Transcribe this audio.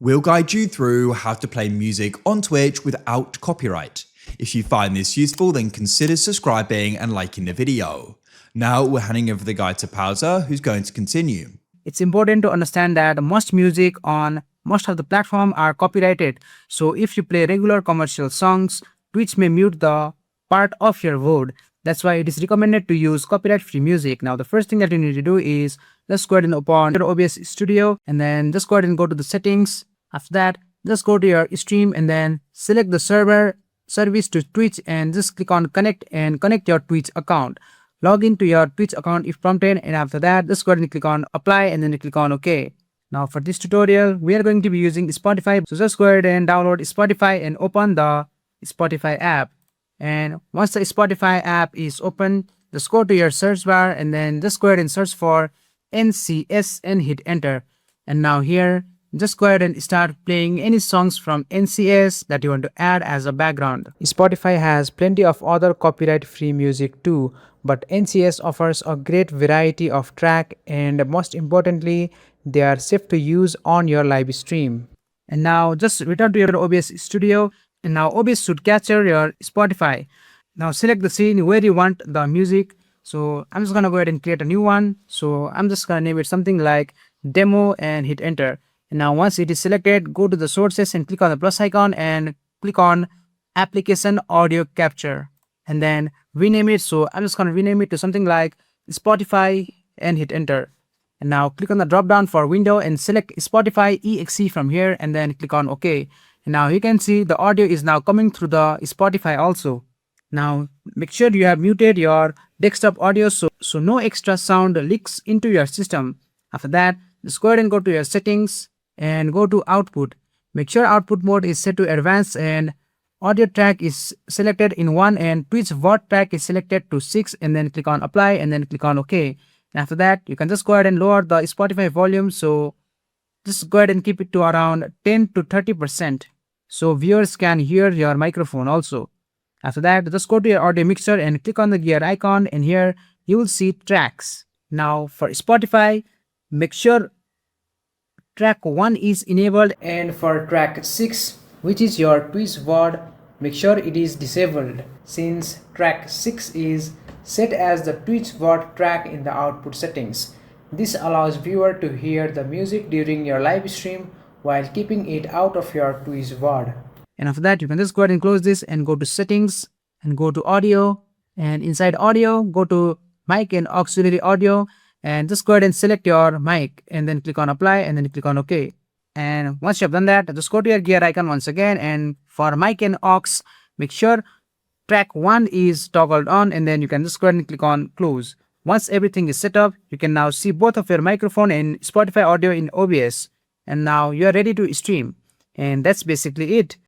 We'll guide you through how to play music on Twitch without copyright. If you find this useful, then consider subscribing and liking the video. Now we're handing over the guide to Pausa, who's going to continue. It's important to understand that most music on most of the platform are copyrighted. So if you play regular commercial songs, Twitch may mute the part of your VOD. That's why it is recommended to use copyright-free music. Now the first thing that you need to do is just go ahead and open your OBS Studio and then just go ahead and go to the settings. After that, just go to your stream and then select the server service to Twitch and just click on connect and connect your Twitch account. Log into your Twitch account if prompted, and after that just go ahead and click on apply and then you click on OK. Now for this tutorial we are going to be using Spotify, so just go ahead and download Spotify and open the Spotify app. And once the Spotify app is open, just go to your search bar and then just go ahead and search for NCS and hit enter. And now here just go ahead and start playing any songs from NCS that you want to add as a background. Spotify has plenty of other copyright-free music too, but NCS offers a great variety of track, and most importantly, they are safe to use on your live stream. And now just return to your OBS Studio, and now OBS should capture your Spotify. Now select the scene where you want the music. So I'm just gonna go ahead and create a new one. So I'm just gonna name it something like demo and hit enter. And now once it is selected, go to the sources and click on the plus icon and click on application audio capture and then rename it. So I'm just going to rename it to something like Spotify and hit enter. And now click on the drop down for window and select Spotify exe from here and then click on OK. And now you can see the audio is now coming through the Spotify also. Now make sure you have muted your desktop audio so no extra sound leaks into your system. After that, just go ahead and go to your settings and go to output. Make sure output mode is set to advanced and audio track is selected in 1 and Twitch VOD track is selected to 6, and then click on apply and then click on OK. And after that you can just go ahead and lower the Spotify volume, so just go ahead and keep it to around 10 to 30% so viewers can hear your microphone also. After that just go to your audio mixer and click on the gear icon, and here you will see tracks. Now for Spotify, make sure track 1 is enabled, and for track 6, which is your Twitch VOD, make sure it is disabled, since track 6 is set as the Twitch VOD track in the output settings. This allows viewer to hear the music during your live stream while keeping it out of your Twitch VOD. And after that you can just go ahead and close this and go to settings and go to audio, and inside audio go to mic and auxiliary audio and just go ahead and select your mic and then click on apply and then click on OK. And once you have done that, just go to your gear icon once again, and for mic and aux, make sure track 1 is toggled on, and then you can just go ahead and click on close. Once everything is set up, you can now see both of your microphone and Spotify audio in OBS, and now you are ready to stream. And that's basically it.